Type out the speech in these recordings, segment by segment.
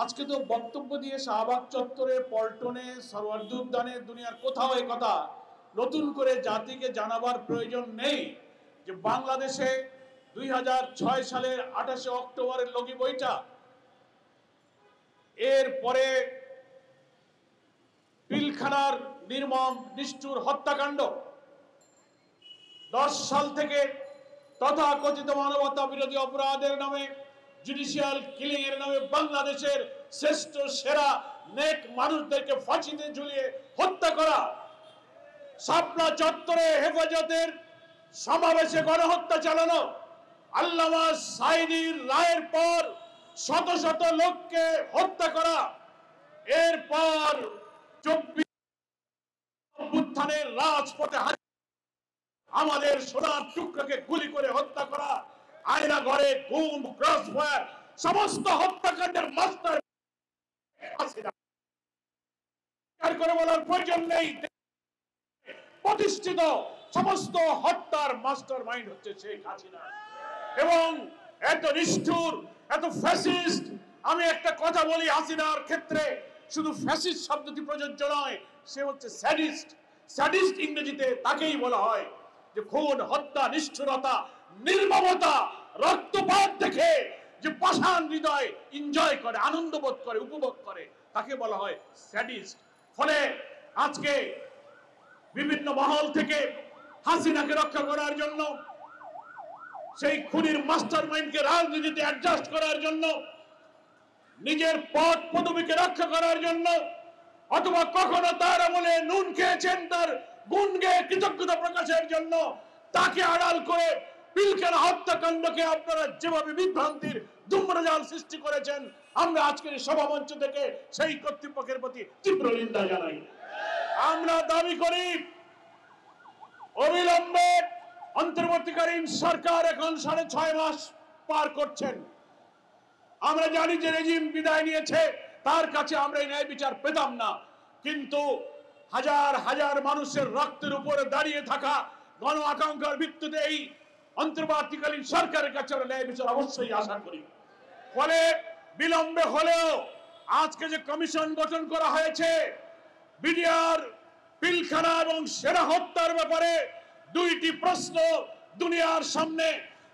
আজকে তো বক্তব্য দিয়ে শাহবাগ চত্বরে, পল্টনে, সরওয়ার্দী উদ্যানে, দুনিয়ার কোথাও এই কথা নতুন করে জাতিকে জানাবার প্রয়োজন নেই যে বাংলাদেশে 2006 সালের 28শে অক্টোবরের লগি বইটা, এরপরে পিলখানার নির্মম নিষ্ঠুর হত্যাকাণ্ড, 10 সাল থেকে তথাকথিত মানবতা বিরোধী অপরাধের নামে, জুডিশিয়াল কিলিং এর নামে বাংলাদেশের শ্রেষ্ঠ সেরা নেক মানুষদেরকে ফাঁসিতে ঝুলিয়ে হত্যা করা, শাপলা চত্বরে হেফাজতের সমাবেশে গণহত্যা চালানো, আল্লামা সাঈদীর রায়ের পর শত শত লোককে হত্যা করা, এরপর 24 অভ্যুত্থানের রাজপথে আমাদের সোনার টুকরাকে গুলি করে হত্যা করা, আয়না ঘরে গুম, ক্রস ফায়ার, সমস্ত হত্যাকাণ্ডের মাস্টার করে বলার প্রয়োজন নেই। প্রতিষ্ঠিত সমস্ত হত্যার মাস্টার মাইন্ড হচ্ছে শেখ হাসিনা। এবং এত নিষ্ঠুর, এত ফ্যাসিস্ট। আমি একটা কথা বলি, হাসিনার ক্ষেত্রে শুধু ফ্যাসিস্ট শব্দটি প্রযোজ্য নয়, সে হচ্ছে স্যাডিস্ট। স্যাডিস্ট ইংরেজিতে তাকেই বলা হয় যে খুন, হত্যা, নিষ্ঠুরতা, নির্মমতা, রক্তপাত দেখে যে পাষাণ হৃদয় এনজয় করে, আনন্দ বোধ করে, উপভোগ করে, তাকে বলা হয় স্যাডিস্ট। ফলে আজকে বিভিন্ন মহল থেকে হাসিনাকে রক্ষা করার জন্য, সেই খুনির মাস্টার মাইন্ডকে রাজনীতিতে অ্যাডজাস্ট করার জন্য, নিজের পদ পদবীকে রক্ষা করার জন্য, অথবা কখনো তার আমলে নুন খেয়েছেন তার গুণ গেয়ে কৃতজ্ঞতা প্রকাশের জন্য, তাকে আড়াল করে পিলখানা হত্যাকাণ্ডকে আপনারা যেভাবে বিভ্রান্তির ধূম্রজাল সৃষ্টি করেছেন, আমরা আজকের সভামঞ্চ থেকে সেই কর্তৃপক্ষের প্রতি তীব্র নিন্দা জানাই। আমরা দাবি করি অবিলম্বে অন্তর্বর্তীকালীন সরকার এখন 6.5 মাস পার করছেন। আমরা জানি যে রেজিম বিদায় নিয়েছে, তার কাছে আমরা ন্যায় বিচার পেতাম না, কিন্তু হাজার হাজার মানুষের রক্তের উপরে দাঁড়িয়ে থাকা গণ আকাঙ্ক্ষার ভিত্তিতে এই অন্তর্বর্তীকালীন সরকারের কাছে আমরা ন্যায় বিচার অবশ্যই আশা করি। ফলে বিলম্বে হলেও আজকে যে কমিশন গঠন করা হয়েছে বিডিআর, পিলখানা এবং সেরা হত্যার ব্যাপারে, দুইটি প্রশ্ন দুনিয়ার সামনে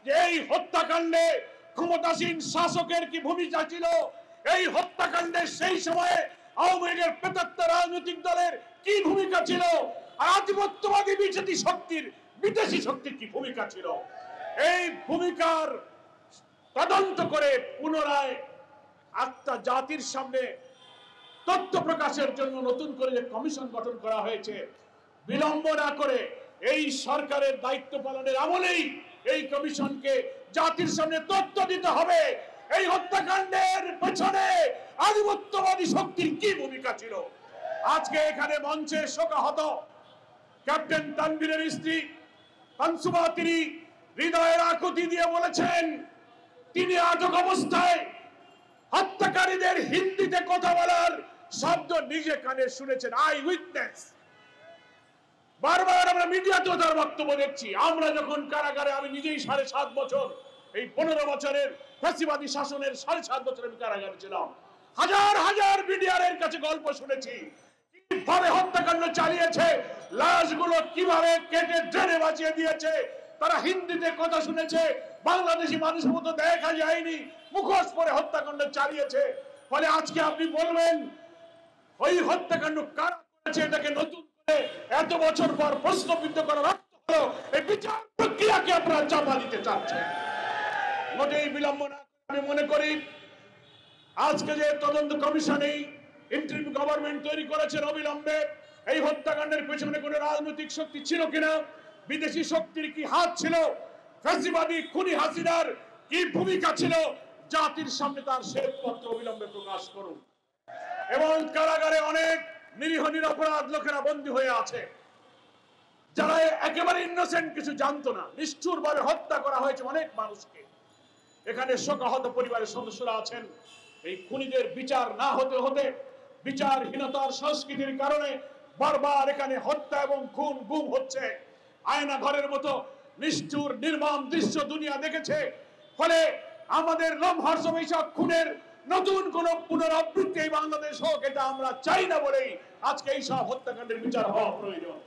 যে এই হত্যাকাণ্ডে ক্ষমতাসীন শাসকের কি ভূমিকা ছিল, এই হত্যাকাণ্ডে সেই সময়ে আওয়ামী লীগের প্রেতাত্ম রাজনৈতিক দলের কি ভূমিকা ছিল, আর আধিপত্যবাদী বিদেশি শক্তির কি ভূমিকা ছিল, এই ভূমিকার তদন্ত করে পুনরায় একটা জাতির সামনে তথ্য প্রকাশের জন্য নতুন করে যে কমিশন গঠন করা হয়েছে, বিলম্ব না করে এই সরকারের দায়িত্ব পালনের আমলেই এই কমিশনকে জাতির সামনে তথ্য দিতে হবে। এই হত্যাকাণ্ডের পেছনে আধিপত্যবাদী শক্তির কি ভূমিকা ছিল। আজকে এখানে মঞ্চে শোকাহত ক্যাপ্টেন তানভীরের স্ত্রী আনসুমা, তিনি হৃদয়ের আকুতি দিয়ে বলেছেন, তিনি আটক অবস্থায় হত্যাকারীদের হিন্দিতে কথা বলার শব্দ নিজে কানে শুনেছেন, আই উইটনেস। বারবার আমরা মিডিয়াতেও তার বক্তব্য দেখছি। আমরা যখন কারাগারে, আমি নিজেই 7.5 বছর, এই 15 বছরের ফ্যাসিবাদী শাসনের 7.5 বছর আমি কারাগারে ছিলাম, হাজার হাজার বিডিআর এর কাছে গল্প শুনেছি কিভাবে হত্যাকাণ্ড চালিয়েছে, লাশগুলো কিভাবে কেটে ড্রেনে বাঁচিয়ে দিয়েছে, তারা হিন্দিতে কথা শুনেছে, বাংলাদেশি মানুষের মতো দেখা যায়নি, মুখোশ পরে হত্যাকাণ্ড চালিয়েছে। ফলে আজকে আপনি বলবেন ওই হত্যাকাণ্ড কারা করেছে, এটাকে নতুন করে এত বছর পর প্রশ্নবিদ্ধ করার অর্থ হলো এই বিচার প্রক্রিয়াকে আপনারা চাপা দিতে চাচ্ছেন। মোটেই বিলম্ব না করে আমি মনে করি আজকে যে তদন্ত কমিশন এই ইন্টারিম গভর্নমেন্ট তৈরি করেছেন, অবিলম্বে এই হত্যাকাণ্ডের পেছনে কোনো রাজনৈতিক শক্তি ছিল কিনা, বিদেশি শক্তির কি হাত ছিল, ফ্যাসিবাদী খুনি হাসিনার কি ভূমিকা ছিল, জাতির সামনে তার শ্বেতপত্র অবিলম্বে প্রকাশ করুন। এবং কারাগারে অনেক নিরীহ নিরপরাধ লোকেরা বন্দী হয়ে আছে, যারা একেবারে ইনোসেন্ট, কিছু জানতো না, নিষ্ঠুরভাবে হত্যা করা হয়েছে অনেক মানুষকে। এখানে শোকাহত পরিবারের সদস্যরা আছেন। এই খুনিদের বিচার না হতে হতে, বিচারহীনতার সংস্কৃতির কারণে বারবার এখানে হত্যা এবং খুন, গুম হচ্ছে। আয়না ঘরের মতো নিষ্ঠুর নির্মম দৃশ্য দুনিয়া দেখেছে। ফলে আমাদের লোমহর্ষক এইসব খুনের নতুন কোন পুনরাবৃত্তি এই বাংলাদেশ হোক, এটা আমরা চাই না বলেই আজকে এই সব হত্যাকাণ্ডের বিচার হওয়া প্রয়োজন।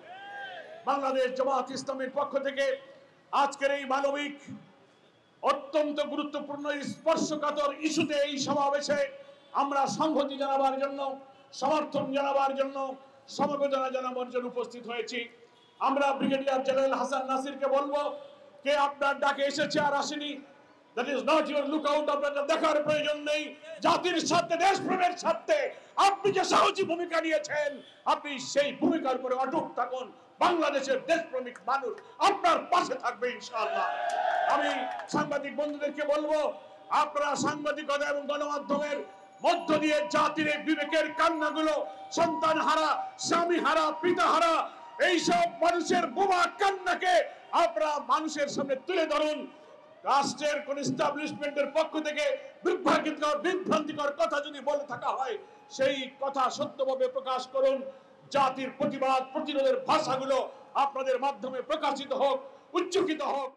বাংলাদেশ জামাত ইসলামের পক্ষ থেকে আজকের এই মানবিক অত্যন্ত গুরুত্বপূর্ণ স্পর্শকাতর ইস্যুতে এই সমাবেশে আমরা সংহতি জানাবার জন্য, সমর্থন জানাবার জন্য, সমবেদনা জানাবার জন্য উপস্থিত হয়েছি। আমরা ব্রিগেডিয়ার জেনারেল হাসান নাসিরকে বলবো, কে আপনার ডাকে এসেছে আর আসেনি, that is not your lookout. আপনাদের দেখার প্রয়োজন নেই। জাতির স্বার্থে, দেশপ্রেমের স্বার্থে আপনি যে সাহসী ভূমিকা নিয়েছেন, আপনি সেই ভূমিকার উপরে অটুট থাকুন। বাংলাদেশের দেশপ্রেমিক মানুষ আপনার পাশে থাকবে ইনশাআল্লাহ। আমি সাংবাদিক বন্ধুদেরকে বলবো, আপনারা সাংবাদিকতা এবং গণমাধ্যমের মধ্য দিয়ে জাতির এই বিবেকের কান্নাগুলো, সন্তান হারা, স্বামী হারা, পিতা হারা, এইসব মানুষের বোমা কান্নাকে আপনারা মানুষের সামনে তুলে ধরুন। রাষ্ট্রের কোন এস্টাবলিশমেন্টের পক্ষ থেকে বিভ্রান্তিকর কথা যদি বলে থাকা হয়, সেই কথা সত্যভাবে প্রকাশ করুন। জাতির প্রতিবাদ, প্রতিরোধের ভাষাগুলো আপনাদের মাধ্যমে প্রকাশিত হোক, উচ্চকিত হোক।